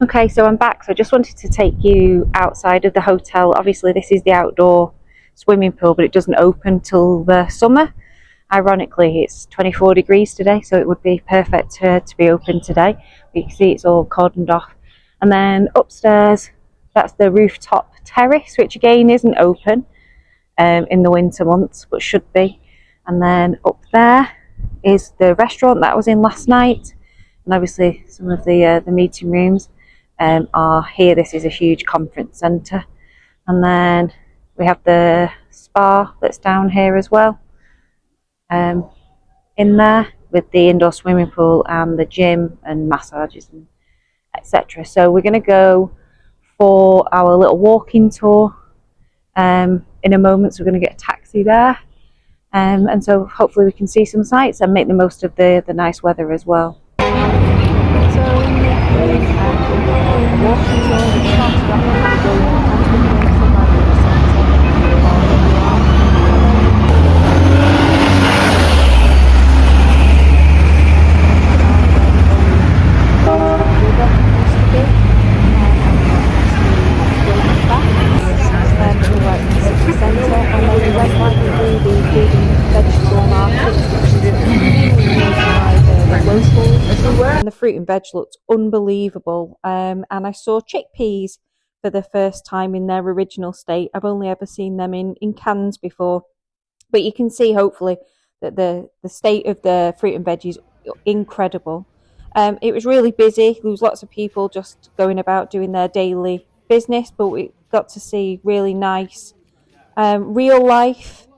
Okay, so I'm back. So I just wanted to take you outside of the hotel. Obviously, this is the outdoor swimming pool, but it doesn't open till the summer. Ironically, it's 24 degrees today, so it would be perfect to be open today. But you can see it's all cordoned off. And then upstairs, that's the rooftop terrace, which again isn't open in the winter months, but should be. And then up there is the restaurant that I was in last night, and obviously some of the meeting rooms are here. This is a huge conference centre, and then we have the spa that's down here as well, um, in there with the indoor swimming pool and the gym and massages and etc. So we're going to go for our little walking tour in a moment. So we're going to get a taxi there. And so hopefully we can see some sights and make the most of the nice weather as well. So in the afternoon, we're walking tour, which started off with going kind of looking somewhere in the centre or where we are. And the fruit and veg looked unbelievable. And I saw chickpeas for the first time in their original state. I've only ever seen them in cans before, but you can see hopefully that the state of the fruit and veg is incredible. It was really busy. There was lots of people just going about doing their daily business, but we got to see really nice real life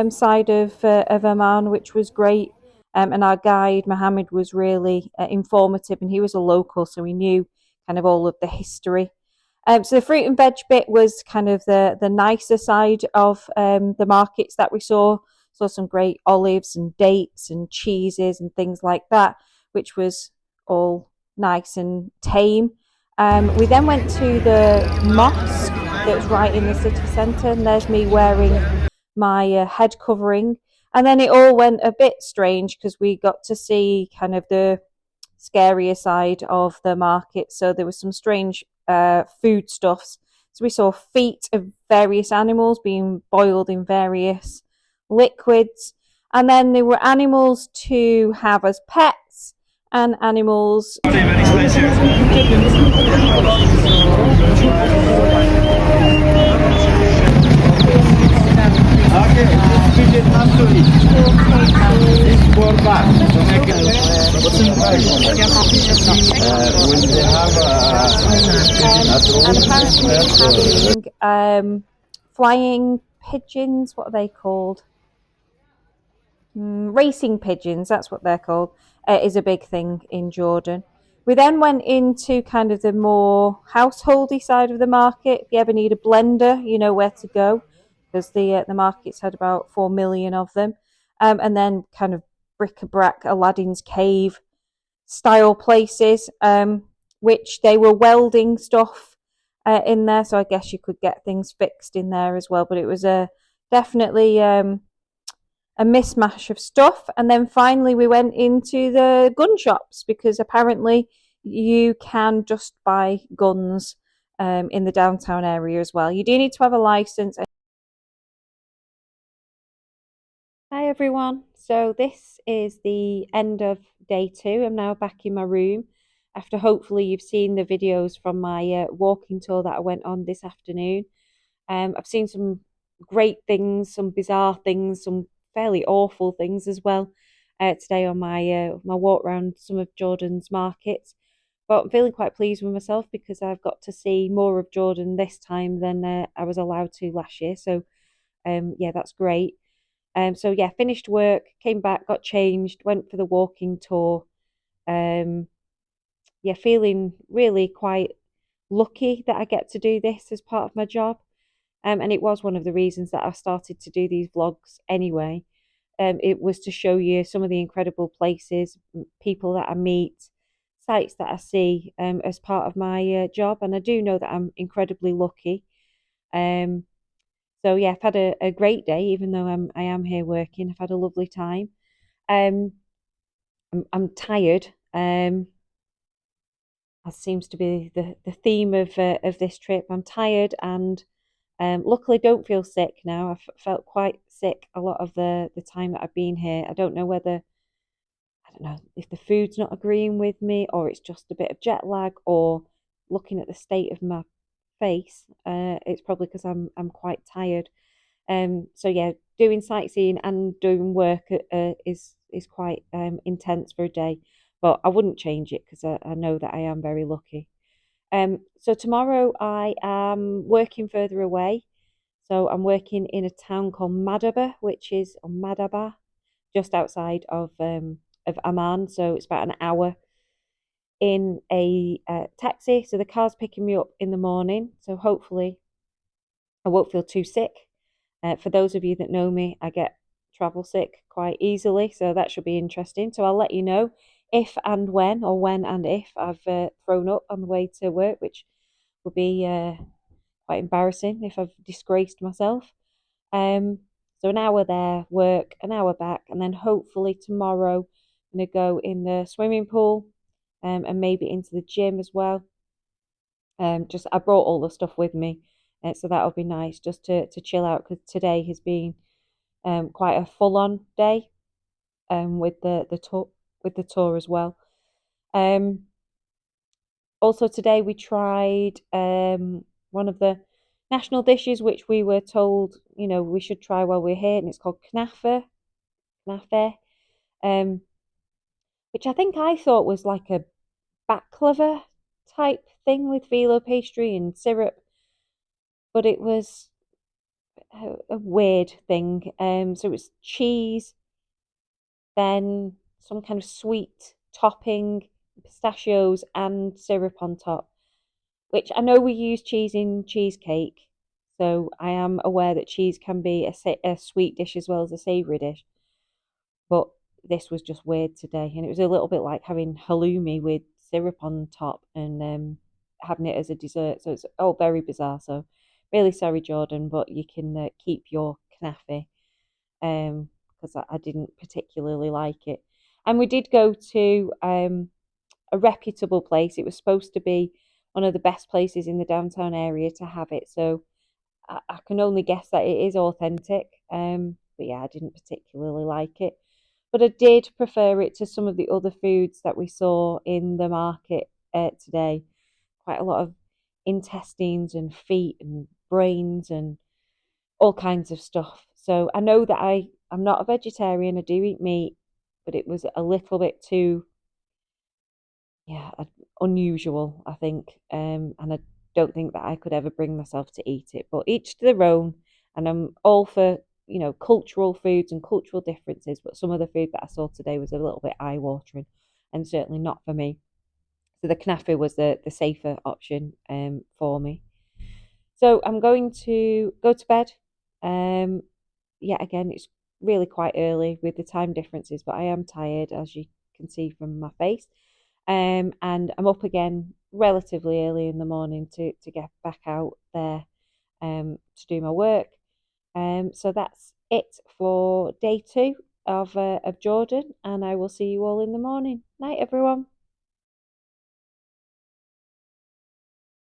side of Amman, which was great. And our guide Mohammed was really informative, and he was a local, so he knew kind of all of the history. So the fruit and veg bit was kind of the nicer side of the markets that we saw. Saw some great olives and dates and cheeses and things like that, which was all nice and tame. We then went to the mosque that's right in the city centre, and there's me wearing my head covering. And then it all went a bit strange because we got to see kind of the scarier side of the market. So there was some strange foodstuffs. So we saw feet of various animals being boiled in various liquids. And then there were animals to have as pets and animals. And apparently having flying pigeons, what are they called? Racing pigeons, that's what they're called, is a big thing in Jordan. We then went into kind of the more householdy side of the market. If you ever need a blender, you know where to go, because the market's had about 4 million of them. And then kind of bric-a-brac, Aladdin's cave style places, which they were welding stuff in there. So I guess you could get things fixed in there as well. But it was definitely a mismatch of stuff. And then finally we went into the gun shops, because apparently you can just buy guns in the downtown area as well. You do need to have a license. Hi everyone. So this is the end of day 2. I'm now back in my room after hopefully you've seen the videos from my walking tour that I went on this afternoon. I've seen some great things, some bizarre things, some fairly awful things as well today on my walk around some of Jordan's markets. But I'm feeling quite pleased with myself because I've got to see more of Jordan this time than I was allowed to last year. So yeah, that's great. So yeah, finished work, came back, got changed, went for the walking tour. Um, yeah, feeling really quite lucky that I get to do this as part of my job. And it was one of the reasons that I started to do these vlogs anyway. It was to show you some of the incredible places, people that I meet, sites that I see as part of my job. And I do know that I'm incredibly lucky. Um, so yeah, I've had a great day, even though I am here working. I've had a lovely time. Um, I'm tired. That seems to be the theme of this trip. I'm tired and luckily don't feel sick now. I've felt quite sick a lot of the time that I've been here. I don't know whether I don't know if the food's not agreeing with me or it's just a bit of jet lag or looking at the state of my face. It's probably because I'm quite tired. So yeah, doing sightseeing and doing work is quite intense for a day, but I wouldn't change it because I know that I am very lucky. So tomorrow I am working further away. So I'm working in a town called Madaba, which is on Madaba, just outside of Amman. So it's about an hour in a taxi. So the car's picking me up in the morning. So hopefully I won't feel too sick. For those of you that know me, I get travel sick quite easily, so that should be interesting. So I'll let you know if and when, or when and if I've thrown up on the way to work, which will be quite embarrassing if I've disgraced myself. Um, so an hour there, work, an hour back, and then hopefully tomorrow I'm gonna go in the swimming pool, and maybe into the gym as well. Just I brought all the stuff with me, so that'll be nice just to chill out because today has been quite a full on day with the tour as well. Um, Also today we tried one of the national dishes which we were told we should try while we're here, and it's called knafe, um, which I think I thought was like a baklava type thing with phyllo pastry and syrup, but it was a weird thing. So it was cheese, then some kind of sweet topping, pistachios, and syrup on top. Which I know we use cheese in cheesecake, so I am aware that cheese can be a sweet dish as well as a savoury dish. But this was just weird today, and it was a little bit like having halloumi with syrup on top and having it as a dessert. So it's all very bizarre. So really sorry, Jordan, but you can keep your knafe because I didn't particularly like it. And we did go to a reputable place. It was supposed to be one of the best places in the downtown area to have it. So I can only guess that it is authentic. But yeah, I didn't particularly like it. But I did prefer it to some of the other foods that we saw in the market today. Quite a lot of intestines and feet and brains and all kinds of stuff. So I know that I'm not a vegetarian. I do eat meat, but it was a little bit too yeah unusual, I think. And I don't think that I could ever bring myself to eat it. But each to their own, and I'm all for cultural foods and cultural differences. But some of the food that I saw today was a little bit eye watering, and certainly not for me. So the knafe was the safer option for me. So I'm going to go to bed. Um, yeah, again, it's really quite early with the time differences, but I am tired, as you can see from my face. And I'm up again relatively early in the morning to get back out there to do my work. So that's it for day 2 of Jordan, and I will see you all in the morning. Night, everyone.